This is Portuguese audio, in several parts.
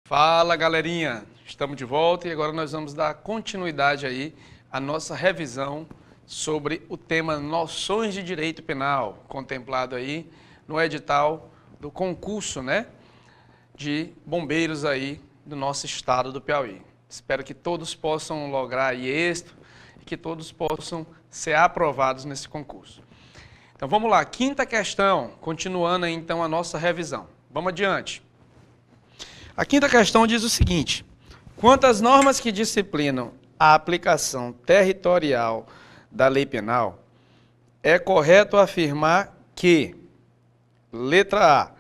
Fala, galerinha! Estamos de volta e agora nós vamos dar continuidade aí à nossa revisão sobre o tema Noções de Direito Penal, contemplado aí no edital do concurso, de bombeiros aí do nosso estado do Piauí. Espero que todos possam lograr aí êxito e que todos possam ser aprovados nesse concurso. Então vamos lá, quinta questão, continuando aí então a nossa revisão. Vamos adiante. A quinta questão diz o seguinte: quanto às normas que disciplinam a aplicação territorial da lei penal, é correto afirmar que, letra A,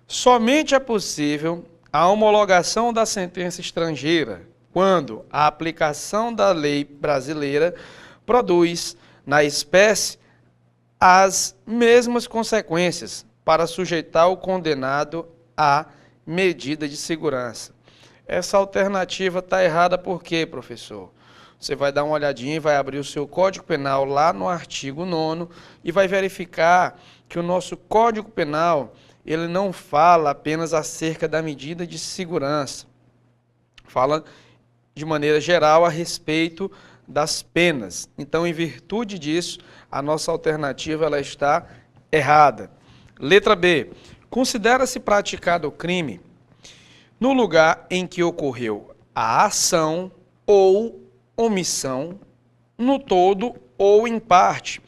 somente é possível a homologação da sentença estrangeira quando a aplicação da lei brasileira produz, na espécie, as mesmas consequências para sujeitar o condenado a medida de segurança. Essa alternativa está errada por quê, professor? Você vai dar uma olhadinha e vai abrir o seu Código Penal lá no artigo 9º e vai verificar que o nosso Código Penal, ele não fala apenas acerca da medida de segurança. Fala de maneira geral a respeito das penas. Então, em virtude disso, a nossa alternativa ela está errada. Letra B. Considera-se praticado o crime no lugar em que ocorreu a ação ou omissão, no todo ou em parte,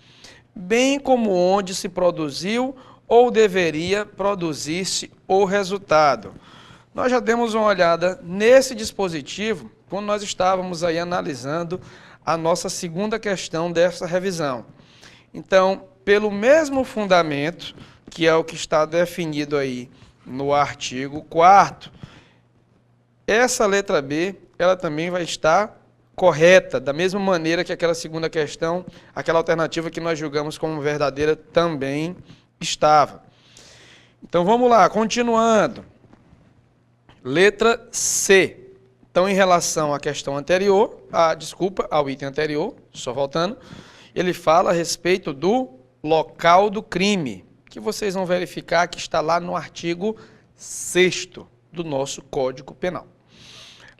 bem como onde se produziu ou deveria produzir-se o resultado. Nós já demos uma olhada nesse dispositivo quando nós estávamos aí analisando a nossa segunda questão dessa revisão. Então, pelo mesmo fundamento, que é o que está definido aí no artigo 4º, essa letra B, ela também vai estar correta, da mesma maneira que aquela segunda questão, aquela alternativa que nós julgamos como verdadeira também estava. Então vamos lá, continuando. Letra C. Então, em relação à questão anterior, ao item anterior, só voltando, ele fala a respeito do local do crime, que vocês vão verificar que está lá no artigo 6º do nosso Código Penal.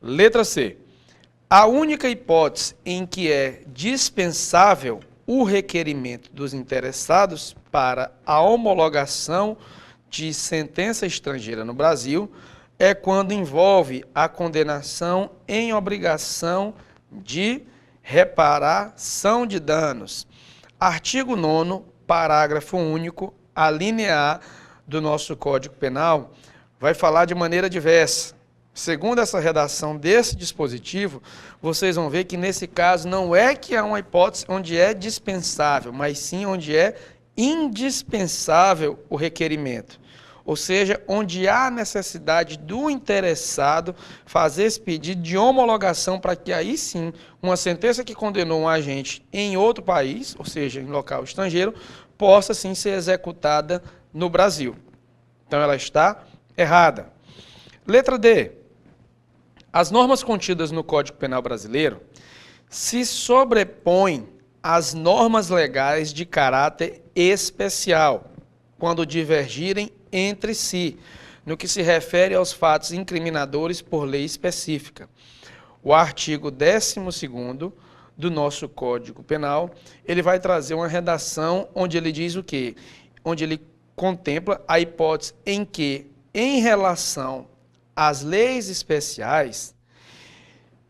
Letra C. A única hipótese em que é dispensável o requerimento dos interessados para a homologação de sentença estrangeira no Brasil é quando envolve a condenação em obrigação de reparação de danos. Artigo 9º, parágrafo único, a linha A do nosso Código Penal vai falar de maneira diversa. Segundo essa redação desse dispositivo, vocês vão ver que nesse caso não é que há uma hipótese onde é dispensável, mas sim onde é indispensável o requerimento. Ou seja, onde há necessidade do interessado fazer esse pedido de homologação para que aí sim, uma sentença que condenou um agente em outro país, ou seja, em local estrangeiro, possa sim ser executada no Brasil. Então ela está errada. Letra D. As normas contidas no Código Penal brasileiro se sobrepõem às normas legais de caráter especial, quando divergirem entre si, no que se refere aos fatos incriminadores por lei específica. O artigo 12º do nosso Código Penal, ele vai trazer uma redação onde ele diz o quê? Onde ele contempla a hipótese em que, em relação às leis especiais,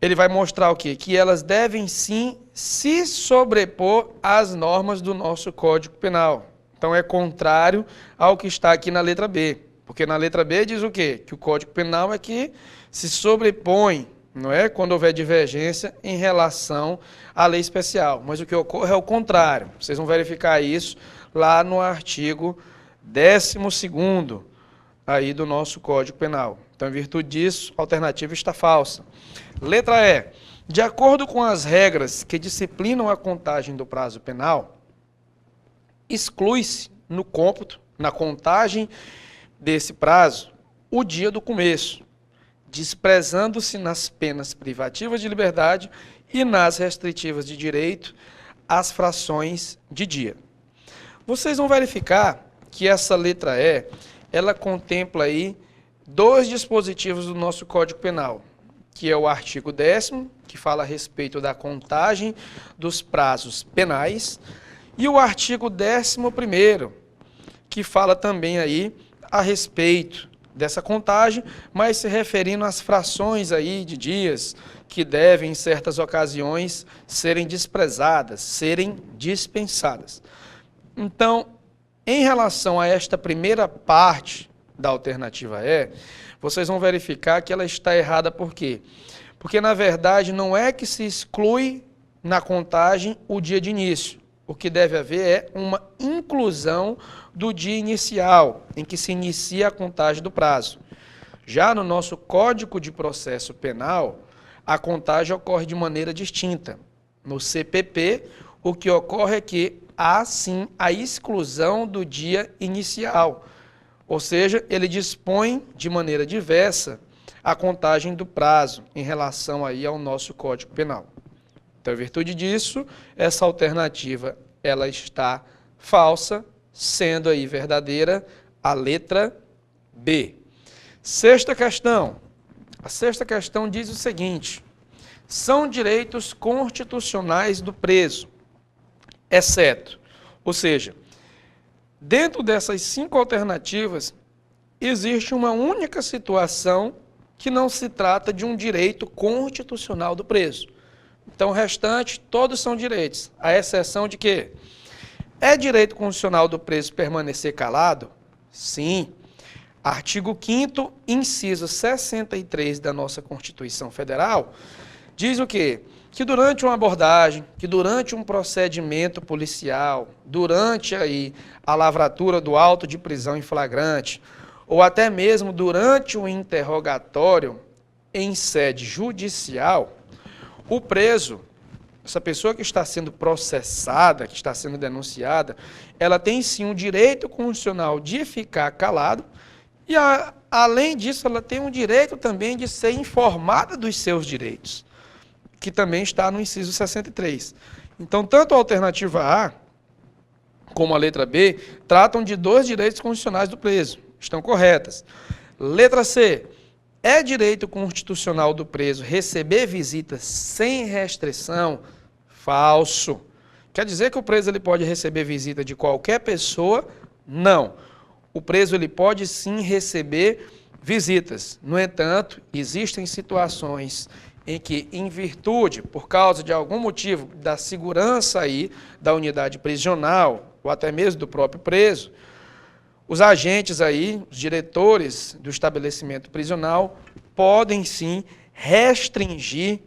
ele vai mostrar o quê? Que elas devem sim se sobrepor às normas do nosso Código Penal. Então é contrário ao que está aqui na letra B. Porque na letra B diz o quê? Que o Código Penal é que se sobrepõe, não é? Quando houver divergência em relação à lei especial. Mas o que ocorre é o contrário. Vocês vão verificar isso lá no artigo 12º aí do nosso Código Penal. Então, em virtude disso, a alternativa está falsa. Letra E. De acordo com as regras que disciplinam a contagem do prazo penal, exclui-se no cômputo, na contagem desse prazo, o dia do começo, desprezando-se nas penas privativas de liberdade e nas restritivas de direito as frações de dia. Vocês vão verificar que essa letra E, ela contempla aí dois dispositivos do nosso Código Penal, que é o artigo 10º, que fala a respeito da contagem dos prazos penais, e o artigo 11º, que fala também aí a respeito dessa contagem, mas se referindo às frações aí de dias que devem, em certas ocasiões, serem desprezadas, serem dispensadas. Então, em relação a esta primeira parte da alternativa E, vocês vão verificar que ela está errada por quê? Porque, na verdade, não é que se exclui na contagem o dia de início. O que deve haver é uma inclusão do dia inicial, em que se inicia a contagem do prazo. Já no nosso Código de Processo Penal, a contagem ocorre de maneira distinta. No CPP, o que ocorre é que há, sim, a exclusão do dia inicial. Ou seja, ele dispõe de maneira diversa a contagem do prazo em relação aí ao nosso Código Penal. Então, em virtude disso, essa alternativa ela está falsa, sendo aí verdadeira a letra B. Sexta questão. A sexta questão diz o seguinte: são direitos constitucionais do preso, exceto, ou seja, dentro dessas 5 alternativas, existe uma única situação que não se trata de um direito constitucional do preso. Então, o restante, todos são direitos, à exceção de quê? É direito constitucional do preso permanecer calado? Sim. Artigo 5º, inciso 63 da nossa Constituição Federal, diz o quê? Que durante uma abordagem, que durante um procedimento policial, durante aí a lavratura do auto de prisão em flagrante, ou até mesmo durante um interrogatório em sede judicial, o preso, essa pessoa que está sendo processada, que está sendo denunciada, ela tem sim um direito constitucional de ficar calado e, além disso, ela tem um direito também de ser informada dos seus direitos, que também está no inciso 63. Então, tanto a alternativa A como a letra B tratam de 2 direitos constitucionais do preso. Estão corretas. Letra C. É direito constitucional do preso receber visitas sem restrição? Falso. Quer dizer que o preso ele pode receber visita de qualquer pessoa? Não. O preso ele pode sim receber visitas. No entanto, existem situações em que, em virtude, por causa de algum motivo da segurança aí da unidade prisional, ou até mesmo do próprio preso, os agentes aí, os diretores do estabelecimento prisional, podem sim restringir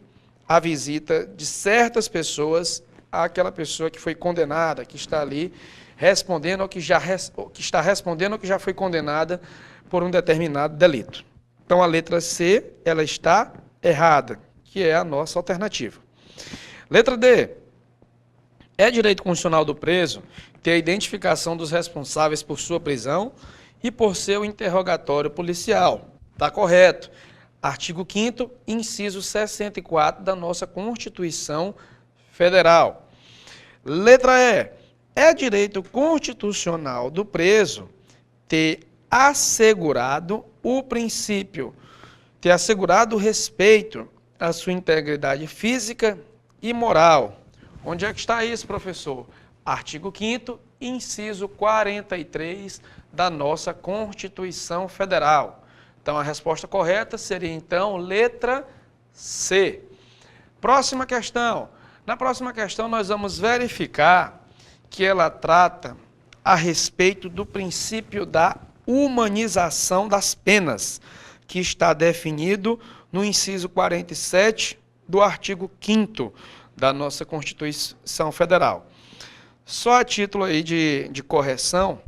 a visita de certas pessoas àquela pessoa que foi condenada, que está ali respondendo ou que está respondendo ou que já foi condenada por um determinado delito. Então, a letra C, ela está errada, que é a nossa alternativa. Letra D. É direito constitucional do preso ter a identificação dos responsáveis por sua prisão e por seu interrogatório policial. Está correto. Artigo 5º, inciso 64 da nossa Constituição Federal. Letra E. É direito constitucional do preso ter assegurado o princípio, ter assegurado o respeito à sua integridade física e moral. Onde é que está isso, professor? Artigo 5º, inciso 43 da nossa Constituição Federal. Então, a resposta correta seria, então, letra C. Próxima questão. Na próxima questão, nós vamos verificar que ela trata a respeito do princípio da humanização das penas, que está definido no inciso 47 do artigo 5º da nossa Constituição Federal. Só a título aí de correção,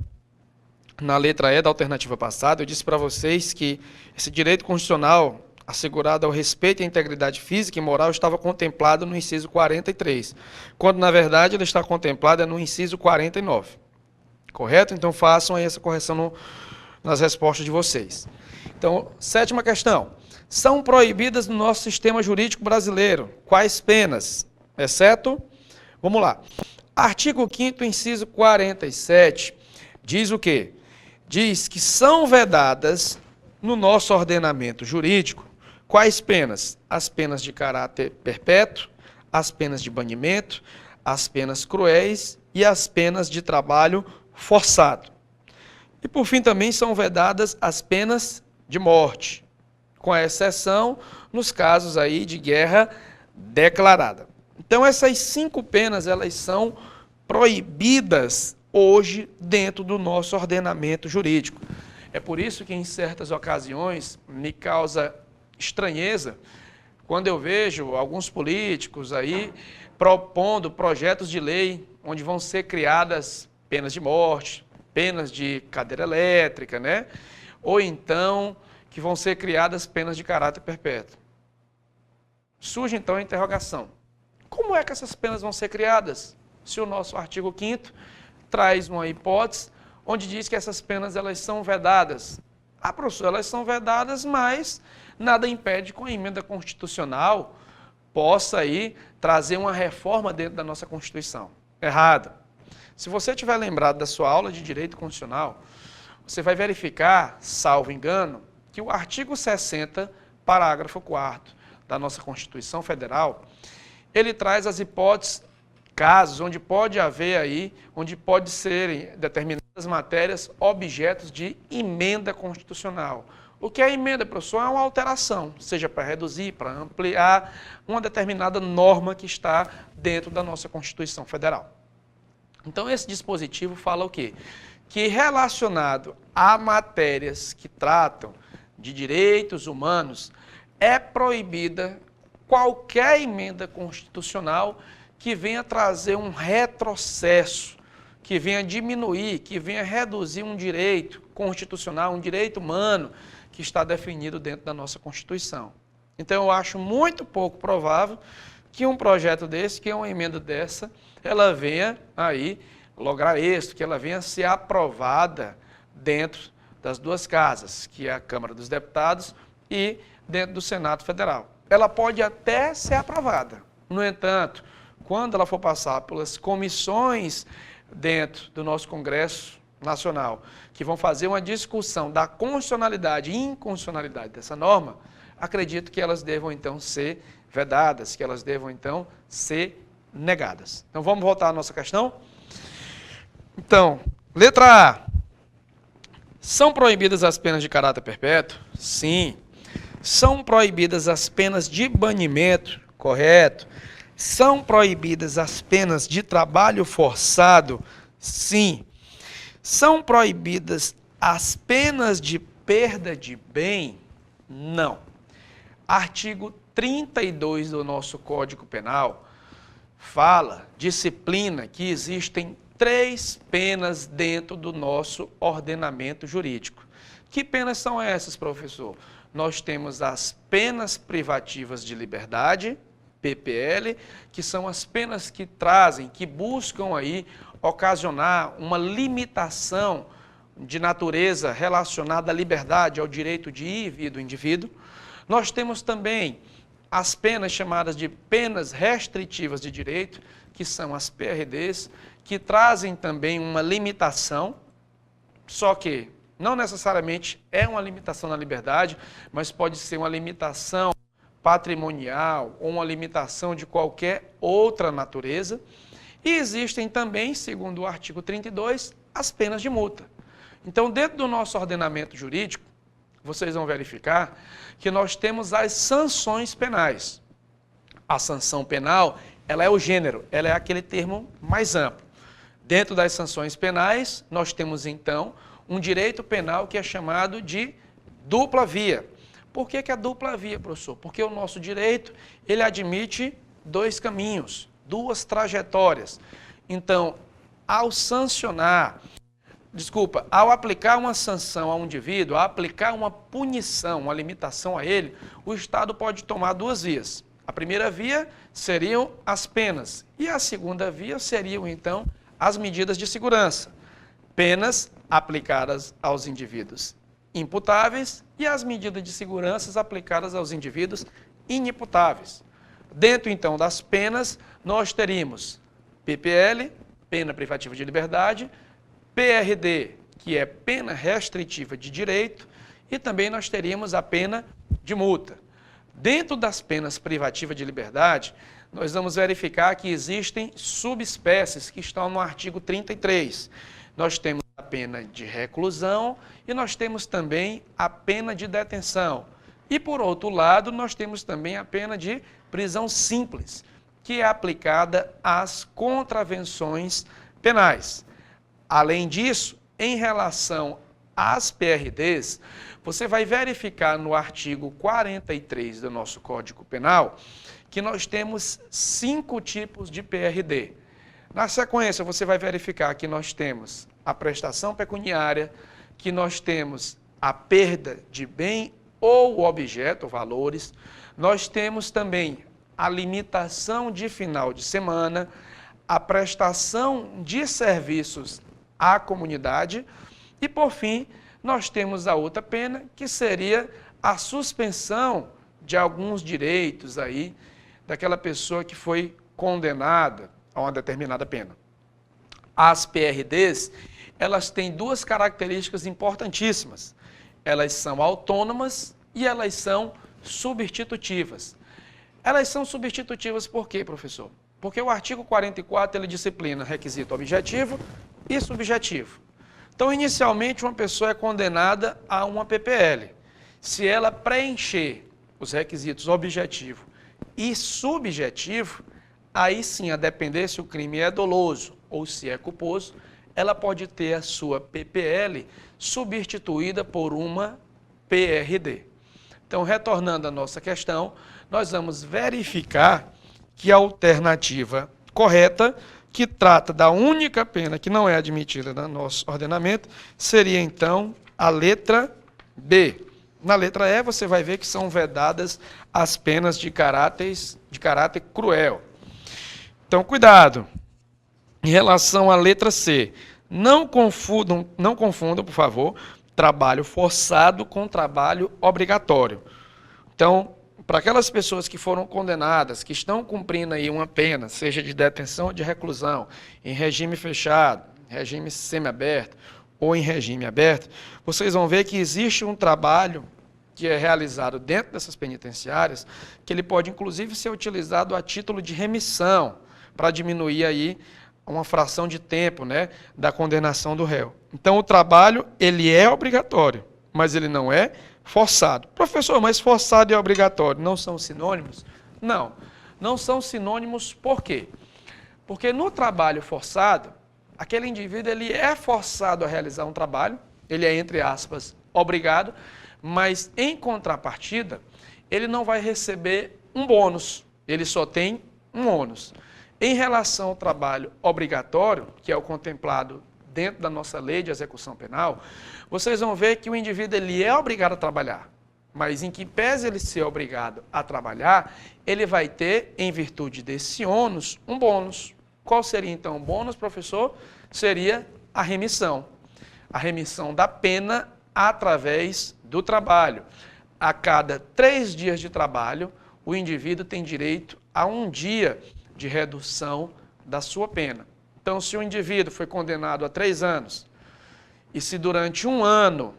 na letra E da alternativa passada, eu disse para vocês que esse direito constitucional assegurado ao respeito à integridade física e moral estava contemplado no inciso 43, quando, na verdade, ele está contemplado no inciso 49. Correto? Então, façam aí essa correção nas respostas de vocês. Então, sétima questão. São proibidas no nosso sistema jurídico brasileiro quais penas? Exceto, vamos lá. Artigo 5º, inciso 47, diz o quê? Diz que são vedadas no nosso ordenamento jurídico, quais penas? As penas de caráter perpétuo, as penas de banimento, as penas cruéis e as penas de trabalho forçado. E, por fim, também são vedadas as penas de morte, com exceção nos casos aí de guerra declarada. Então, essas 5 penas, elas são proibidas hoje dentro do nosso ordenamento jurídico. É por isso que, em certas ocasiões, me causa estranheza quando eu vejo alguns políticos aí propondo projetos de lei onde vão ser criadas penas de morte, penas de cadeira elétrica, né? Ou então que vão ser criadas penas de caráter perpétuo. Surge então a interrogação: como é que essas penas vão ser criadas? Se o nosso artigo 5º traz uma hipótese onde diz que essas penas elas são vedadas. Ah, professor, elas são vedadas, mas nada impede que a emenda constitucional possa aí trazer uma reforma dentro da nossa Constituição. Errado. Se você tiver lembrado da sua aula de Direito Constitucional, você vai verificar, salvo engano, que o artigo 60, parágrafo 4º da nossa Constituição Federal, ele traz as hipóteses, casos onde pode haver aí, onde pode serem determinadas matérias objetos de emenda constitucional. O que é emenda, professor? É uma alteração, seja para reduzir, para ampliar uma determinada norma que está dentro da nossa Constituição Federal. Então, esse dispositivo fala o quê? Que relacionado a matérias que tratam de direitos humanos, é proibida qualquer emenda constitucional que venha trazer um retrocesso, que venha diminuir, que venha reduzir um direito constitucional, um direito humano que está definido dentro da nossa Constituição. Então, eu acho muito pouco provável que um projeto desse, que uma emenda dessa, ela venha aí lograr êxito, que ela venha ser aprovada dentro das duas casas, que é a Câmara dos Deputados e dentro do Senado Federal. Ela pode até ser aprovada. No entanto, quando ela for passar pelas comissões dentro do nosso Congresso Nacional, que vão fazer uma discussão da constitucionalidade e inconstitucionalidade dessa norma, acredito que elas devam então ser vedadas, que elas devam então ser negadas. Então vamos voltar à nossa questão? Então, letra A. São proibidas as penas de caráter perpétuo? Sim. São proibidas as penas de banimento? Correto. São proibidas as penas de trabalho forçado? Sim. São proibidas as penas de perda de bem? Não. Artigo 32 do nosso Código Penal fala, disciplina, que existem 3 penas dentro do nosso ordenamento jurídico. Que penas são essas, professor? Nós temos as penas privativas de liberdade, PPL, que são as penas que trazem, que buscam aí ocasionar uma limitação de natureza relacionada à liberdade, ao direito de ir e vir do indivíduo. Nós temos também as penas chamadas de penas restritivas de direito, que são as PRDs, que trazem também uma limitação, só que não necessariamente é uma limitação na liberdade, mas pode ser uma limitação patrimonial ou uma limitação de qualquer outra natureza. E existem também, segundo o artigo 32, as penas de multa. Então, dentro do nosso ordenamento jurídico, vocês vão verificar que nós temos as sanções penais. A sanção penal, ela é o gênero, ela é aquele termo mais amplo. Dentro das sanções penais, nós temos, então, um direito penal que é chamado de dupla via. Por que é dupla via, professor? Porque o nosso direito, ele admite 2 caminhos, 2 trajetórias. Então, ao aplicar uma sanção a um indivíduo, ao aplicar uma punição, uma limitação a ele, o Estado pode tomar 2 vias. A primeira via seriam as penas e a segunda via seriam, então, as medidas de segurança. Penas aplicadas aos indivíduos imputáveis e as medidas de segurança aplicadas aos indivíduos inimputáveis. Dentro, então, das penas, nós teríamos PPL, pena privativa de liberdade, PRD, que é pena restritiva de direito, e também nós teríamos a pena de multa. Dentro das penas privativas de liberdade, nós vamos verificar que existem subespécies que estão no artigo 33. Nós temos a pena de reclusão e nós temos também a pena de detenção. E, por outro lado, nós temos também a pena de prisão simples, que é aplicada às contravenções penais. Além disso, em relação às PRDs, você vai verificar no artigo 43 do nosso Código Penal que nós temos 5 tipos de PRD. Na sequência, você vai verificar que nós temos a prestação pecuniária, que nós temos a perda de bem ou objeto, valores, nós temos também a limitação de final de semana, a prestação de serviços à comunidade e, por fim, nós temos a outra pena, que seria a suspensão de alguns direitos aí daquela pessoa que foi condenada a uma determinada pena. As PRDs, elas têm 2 características importantíssimas. Elas são autônomas e elas são substitutivas. Elas são substitutivas por quê, professor? Porque o artigo 44, ele disciplina requisito objetivo e subjetivo. Então, inicialmente, uma pessoa é condenada a uma PPL. Se ela preencher os requisitos objetivo e subjetivo, aí sim, a depender se o crime é doloso ou se é culposo, ela pode ter a sua PPL substituída por uma PRD. Então, retornando à nossa questão, nós vamos verificar que a alternativa correta, que trata da única pena que não é admitida no nosso ordenamento, seria, então, a letra B. Na letra E, você vai ver que são vedadas as penas de caráter cruel. Então, cuidado. Em relação à letra C, não confundam, por favor, trabalho forçado com trabalho obrigatório. Então, para aquelas pessoas que foram condenadas, que estão cumprindo aí uma pena, seja de detenção ou de reclusão, em regime fechado, regime semiaberto ou em regime aberto, vocês vão ver que existe um trabalho que é realizado dentro dessas penitenciárias, que ele pode, inclusive, ser utilizado a título de remissão, para diminuir aí uma fração de tempo, né, da condenação do réu. Então, o trabalho, ele é obrigatório, mas ele não é forçado. Professor, mas forçado e obrigatório não são sinônimos? Não, não são sinônimos por quê? Porque no trabalho forçado, aquele indivíduo ele é forçado a realizar um trabalho, ele é, entre aspas, obrigado, mas em contrapartida, ele não vai receber um bônus, ele só tem um ônus. Em relação ao trabalho obrigatório, que é o contemplado dentro da nossa lei de execução penal, vocês vão ver que o indivíduo ele é obrigado a trabalhar, mas em que pese ele ser obrigado a trabalhar, ele vai ter, em virtude desse ônus, um bônus. Qual seria então o bônus, professor? Seria a remissão da pena através do trabalho. A cada 3 dias de trabalho, o indivíduo tem direito a 1 dia de redução da sua pena. Então, se o indivíduo foi condenado a 3 anos, e se durante 1 ano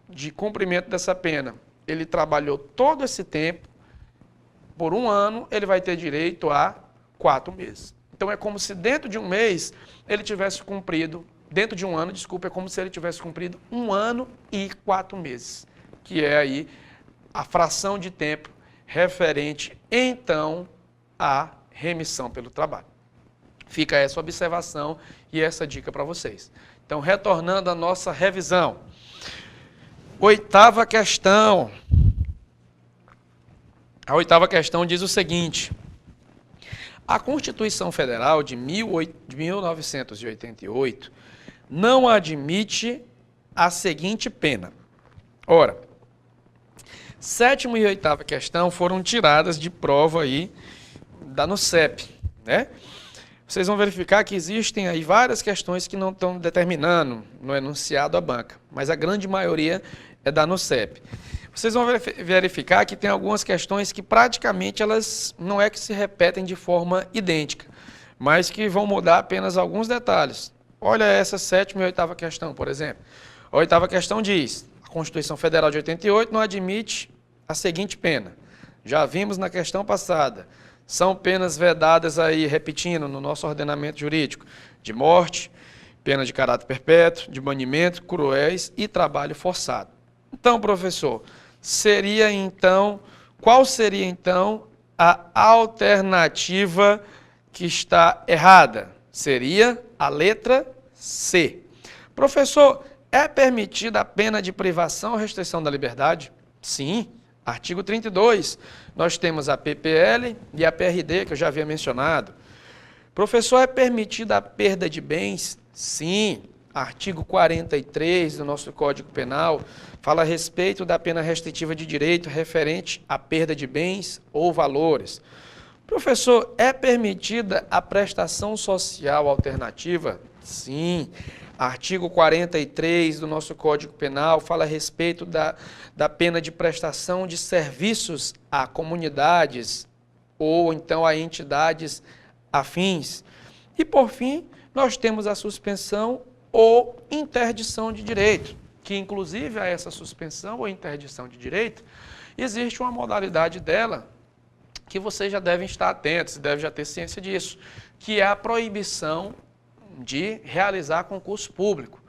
de cumprimento dessa pena, ele trabalhou todo esse tempo, por 1 ano, ele vai ter direito a 4 meses. Então, é como se dentro de 1 mês, ele tivesse cumprido, dentro de 1 ano, desculpa, é como se ele tivesse cumprido 1 ano e 4 meses, que é aí a fração de tempo referente, então, à remissão pelo trabalho. Fica essa observação e essa dica para vocês. Então, retornando à nossa revisão. 8ª questão. A 8ª questão diz o seguinte: a Constituição Federal de 1988 não admite a seguinte pena. Ora, 7ª e 8ª questão foram tiradas de prova aí da NUCEP, né? Vocês vão verificar que existem aí várias questões que não estão determinando no enunciado a banca, mas a grande maioria é da NUCEP. Vocês vão verificar que tem algumas questões que praticamente elas não é que se repetem de forma idêntica, mas que vão mudar apenas alguns detalhes. Olha essa 7ª e 8ª questão, por exemplo. A 8ª questão diz: a A Constituição Federal de 88 não admite a seguinte pena. Já vimos na questão passada. São penas vedadas aí, repetindo, no nosso ordenamento jurídico, de morte, pena de caráter perpétuo, de banimento, cruéis e trabalho forçado. Então, professor, qual seria então a alternativa que está errada? Seria a letra C. Professor, é permitida a pena de privação ou restrição da liberdade? Sim. Artigo 32, nós temos a PPL e a PRD, que eu já havia mencionado. Professor, é permitida a perda de bens? Sim. Artigo 43 do nosso Código Penal fala a respeito da pena restritiva de direito referente à perda de bens ou valores. Professor, é permitida a prestação social alternativa? Sim. Artigo 43 do nosso Código Penal fala a respeito da pena de prestação de serviços a comunidades ou então a entidades afins. E, por fim, nós temos a suspensão ou interdição de direito, que inclusive a essa suspensão ou interdição de direito, existe uma modalidade dela que vocês já devem estar atentos, devem já ter ciência disso, que é a proibição de realizar concurso público.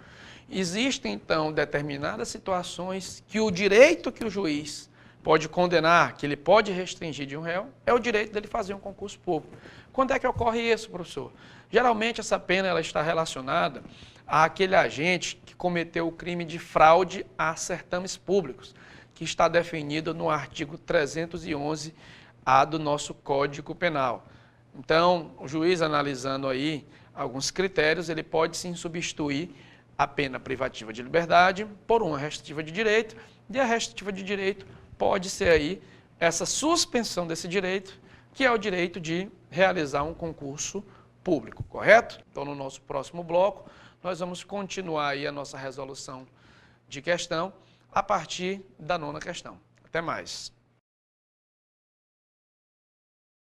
Existem, então, determinadas situações que o direito que o juiz pode condenar, que ele pode restringir de um réu, é o direito dele fazer um concurso público. Quando é que ocorre isso, professor? Geralmente essa pena ela está relacionada àquele agente que cometeu o crime de fraude a certames públicos, que está definido no artigo 311-A do nosso Código Penal. Então, o juiz analisando aí alguns critérios, ele pode sim substituir a pena privativa de liberdade por uma restritiva de direito, e a restritiva de direito pode ser aí essa suspensão desse direito, que é o direito de realizar um concurso público, correto? Então, no nosso próximo bloco, nós vamos continuar aí a nossa resolução de questão a partir da 9ª questão. Até mais.